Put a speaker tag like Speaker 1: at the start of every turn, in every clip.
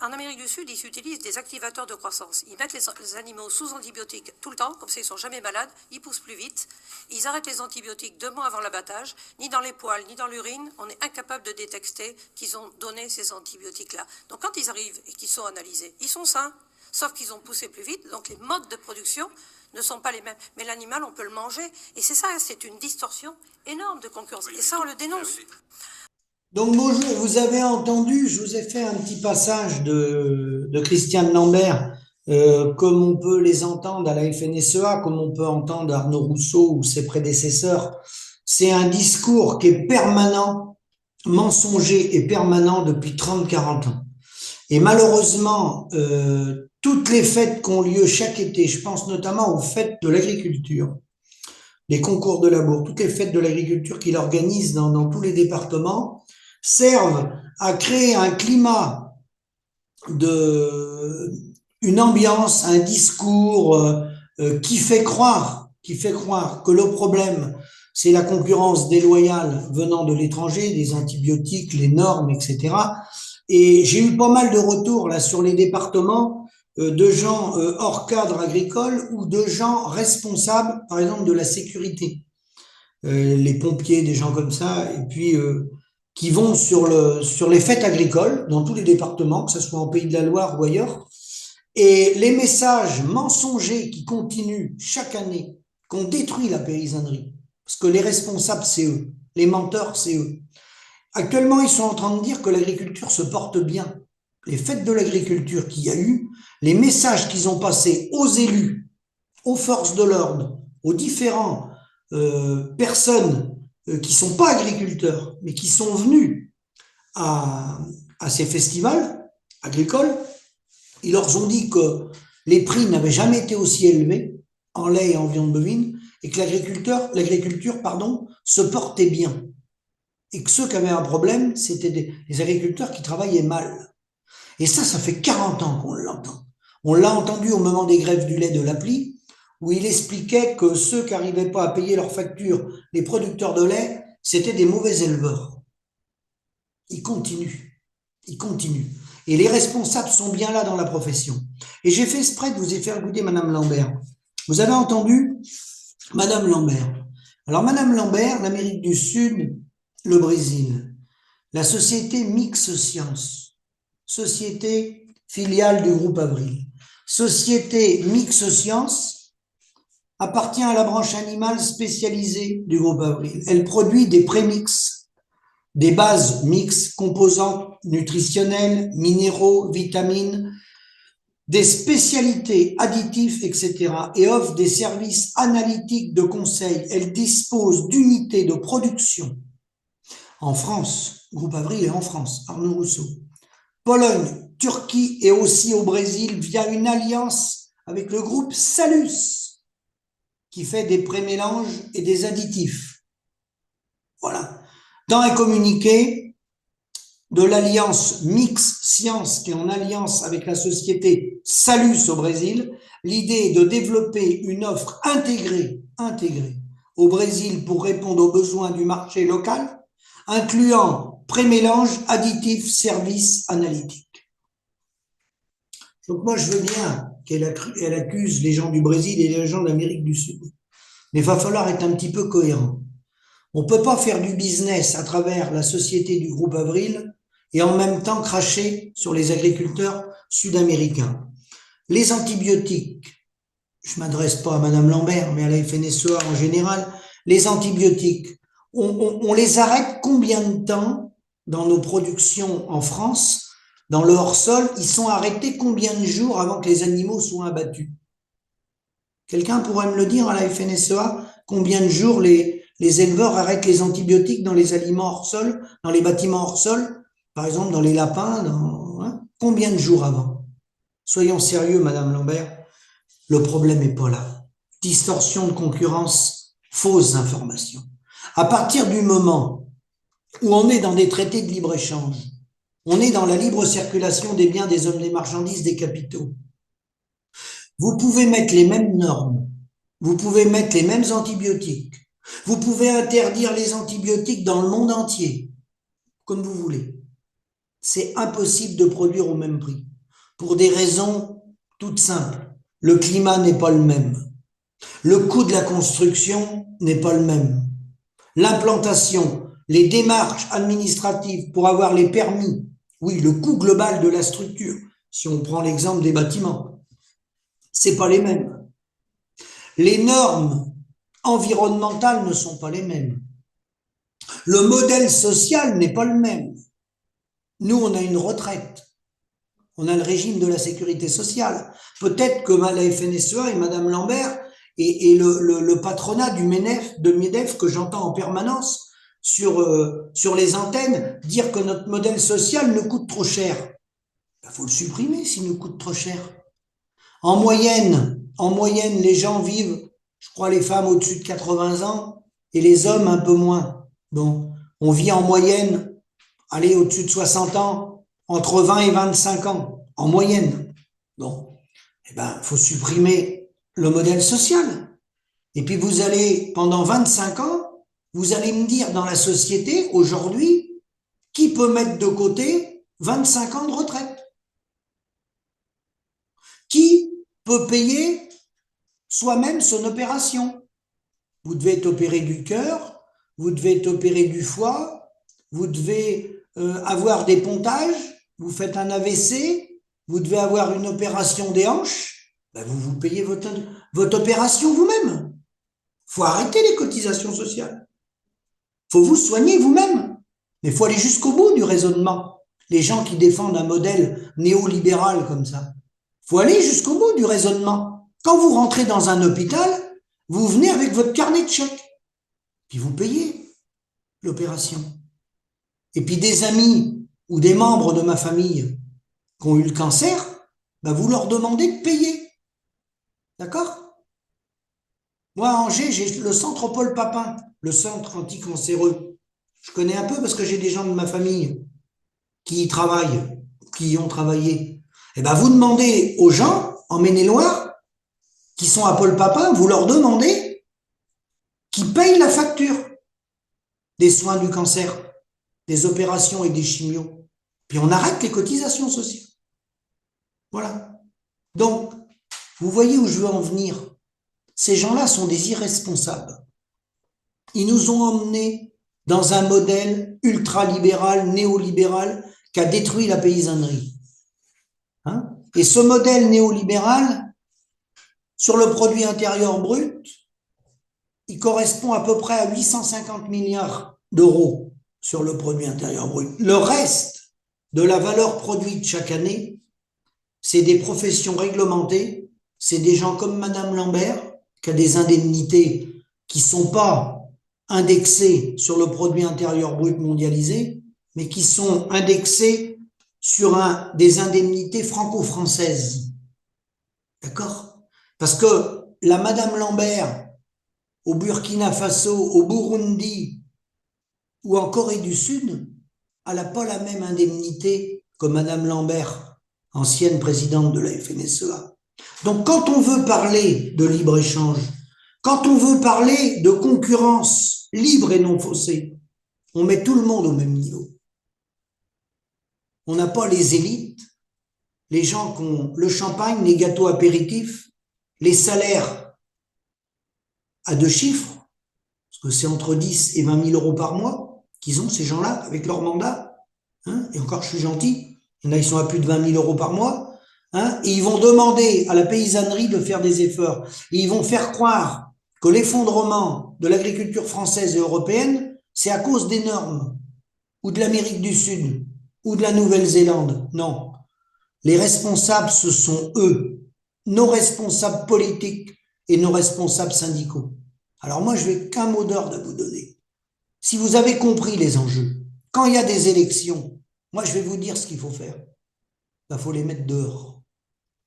Speaker 1: en Amérique du Sud, ils utilisent des activateurs de croissance. Ils mettent les animaux sous antibiotiques tout le temps, comme ça ils ne sont jamais malades, ils poussent plus vite. Ils arrêtent les antibiotiques 2 mois avant l'abattage. Ni dans les poils, ni dans l'urine, on est incapable de détecter qu'ils ont donné ces antibiotiques-là. Donc quand ils arrivent et qu'ils sont analysés, ils sont sains, sauf qu'ils ont poussé plus vite, donc les modes de production ne sont pas les mêmes. Mais l'animal, on peut le manger. Et c'est ça, c'est une distorsion énorme de concurrence. Et ça, on le dénonce.
Speaker 2: Donc bonjour, vous avez entendu, je vous ai fait un petit passage de Christiane Lambert, comme on peut les entendre à la FNSEA, comme on peut entendre Arnaud Rousseau ou ses prédécesseurs. C'est un discours qui est permanent, mensonger et permanent depuis 30-40 ans. Et malheureusement, toutes les fêtes qui ont lieu chaque été, je pense notamment aux fêtes de l'agriculture, les concours de labour, toutes les fêtes de l'agriculture qu'il organise dans tous les départements, servent à créer un climat une ambiance, un discours qui fait croire que le problème, c'est la concurrence déloyale venant de l'étranger, des antibiotiques, les normes, etc. Et j'ai eu pas mal de retours là sur les départements de gens hors cadre agricole ou de gens responsables, par exemple, de la sécurité. Les pompiers, des gens comme ça, et puis qui vont sur les fêtes agricoles dans tous les départements, que ce soit en Pays de la Loire ou ailleurs, et les messages mensongers qui continuent chaque année, qu'on détruit la paysannerie, parce que les responsables, c'est eux, les menteurs, c'est eux. Actuellement, ils sont en train de dire que l'agriculture se porte bien. Les fêtes de l'agriculture qu'il y a eu, les messages qu'ils ont passés aux élus, aux forces de l'ordre, aux différents personnes qui sont pas agriculteurs, mais qui sont venus à ces festivals agricoles, ils leur ont dit que les prix n'avaient jamais été aussi élevés en lait et en viande bovine, et que l'agriculture, se portait bien. Et que ceux qui avaient un problème, c'était les agriculteurs qui travaillaient mal. Et ça fait 40 ans qu'on l'entend. On l'a entendu au moment des grèves du lait de l'appli, où il expliquait que ceux qui n'arrivaient pas à payer leurs factures, les producteurs de lait, c'était des mauvais éleveurs. Ils continuent. Ils continuent. Et les responsables sont bien là dans la profession. Et j'ai fait exprès de vous y faire goûter Madame Lambert. Vous avez entendu Madame Lambert. Alors Madame Lambert, l'Amérique du Sud, le Brésil, la société Mix Science, société filiale du groupe Avril, société Mix Science, appartient à la branche animale spécialisée du groupe Avril. Elle produit des prémix, des bases mix, composants nutritionnels, minéraux, vitamines, des spécialités, additifs, etc. et offre des services analytiques de conseil. Elle dispose d'unités de production en France, groupe Avril est en France, Arnaud Rousseau, Pologne, Turquie et aussi au Brésil via une alliance avec le groupe Salus qui fait des prémélanges et des additifs. Voilà. Dans un communiqué de l'alliance Mix Science qui est en alliance avec la société Salus au Brésil, l'idée est de développer une offre intégrée au Brésil pour répondre aux besoins du marché local, incluant prémélange, additifs, services analytiques. Donc moi, je veux bien qu'elle accuse les gens du Brésil et les gens de l'Amérique du Sud. Mais il va falloir être un petit peu cohérent. On ne peut pas faire du business à travers la société du groupe Avril et en même temps cracher sur les agriculteurs sud-américains. Les antibiotiques, je ne m'adresse pas à Madame Lambert, mais à la FNSEA en général, les antibiotiques, on les arrête combien de temps dans nos productions en France, dans le hors-sol, ils sont arrêtés combien de jours avant que les animaux soient abattus? Quelqu'un pourrait me le dire à la FNSEA, combien de jours les éleveurs arrêtent les antibiotiques dans les aliments hors-sol, dans les bâtiments hors-sol, par exemple dans les lapins, combien de jours avant? Soyons sérieux, Madame Lambert, le problème n'est pas là. Distorsion de concurrence, fausses informations. À partir du moment où on est dans des traités de libre-échange, on est dans la libre circulation des biens, des hommes, des marchandises, des capitaux. Vous pouvez mettre les mêmes normes, vous pouvez mettre les mêmes antibiotiques, vous pouvez interdire les antibiotiques dans le monde entier, comme vous voulez. c'est impossible de produire au même prix. Pour des raisons toutes simples. Le climat n'est pas le même. Le coût de la construction n'est pas le même. L'implantation, les démarches administratives pour avoir les permis, oui, le coût global de la structure, si on prend l'exemple des bâtiments, c'est pas les mêmes. Les normes environnementales ne sont pas les mêmes. Le modèle social n'est pas le même. Nous, on a une retraite. On a le régime de la sécurité sociale. Peut-être que la FNSEA et Madame Lambert et le patronat du MEDEF que j'entends en permanence sur les antennes dire que notre modèle social nous coûte trop cher. Il faut le supprimer s'il nous coûte trop cher. En moyenne, les gens vivent, je crois, les femmes au-dessus de 80 ans et les hommes un peu moins. Bon, on vit en moyenne, allez, au-dessus de 60 ans, entre 20 et 25 ans, en moyenne. Bon, eh ben, faut supprimer le modèle social. Et puis vous allez, pendant 25 ans, vous allez me dire dans la société, aujourd'hui, qui peut mettre de côté 25 ans de retraite? Qui peut payer soi-même son opération? Vous devez être opéré du cœur, vous devez être opéré du foie, vous devez avoir des pontages, vous faites un AVC, vous devez avoir une opération des hanches, ben vous payez votre opération vous-même. Il faut arrêter les cotisations sociales. Il faut vous soigner vous-même. Mais il faut aller jusqu'au bout du raisonnement. Les gens qui défendent un modèle néolibéral comme ça. Il faut aller jusqu'au bout du raisonnement. Quand vous rentrez dans un hôpital, vous venez avec votre carnet de chèques. Puis vous payez l'opération. Et puis des amis ou des membres de ma famille qui ont eu le cancer, ben vous leur demandez de payer. D'accord? Moi, à Angers, j'ai le centre Paul Papin, le centre anticancéreux. Je connais un peu parce que j'ai des gens de ma famille qui y travaillent, qui y ont travaillé. Eh ben, vous demandez aux gens en Maine-et-Loire qui sont à Paul Papin, vous leur demandez qui payent la facture des soins du cancer, des opérations et des chimios. Puis on arrête les cotisations sociales. Voilà. Donc, vous voyez où je veux en venir. Ces gens-là sont des irresponsables. Ils nous ont emmenés dans un modèle ultralibéral, néolibéral, qui a détruit la paysannerie. Hein? Et ce modèle néolibéral, sur le produit intérieur brut, il correspond à peu près à 850 milliards d'euros sur le produit intérieur brut. Le reste de la valeur produite chaque année, c'est des professions réglementées, c'est des gens comme Madame Lambert, qui a des indemnités qui ne sont pas indexées sur le produit intérieur brut mondialisé, mais qui sont indexées sur des indemnités franco-françaises. D'accord? Parce que la Madame Lambert, au Burkina Faso, au Burundi ou en Corée du Sud, elle n'a pas la même indemnité que Madame Lambert, ancienne présidente de la FNSEA. Donc, quand on veut parler de libre-échange, quand on veut parler de concurrence libre et non faussée, on met tout le monde au même niveau. On n'a pas les élites, les gens qui ont le champagne, les gâteaux apéritifs, les salaires à 2 chiffres, parce que c'est entre 10 et 20 000 euros par mois qu'ils ont, ces gens-là, avec leur mandat. Hein, et encore, je suis gentil, il y en a, ils sont à plus de 20 000 euros par mois. Hein, et ils vont demander à la paysannerie de faire des efforts. Et ils vont faire croire que l'effondrement de l'agriculture française et européenne, c'est à cause des normes, ou de l'Amérique du Sud, ou de la Nouvelle-Zélande. Non. Les responsables, ce sont eux, nos responsables politiques et nos responsables syndicaux. Alors moi, je n'ai qu'un mot d'ordre à vous donner. Si vous avez compris les enjeux, quand il y a des élections, moi, je vais vous dire ce qu'il faut faire. Il faut les mettre dehors.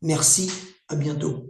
Speaker 2: Merci, à bientôt.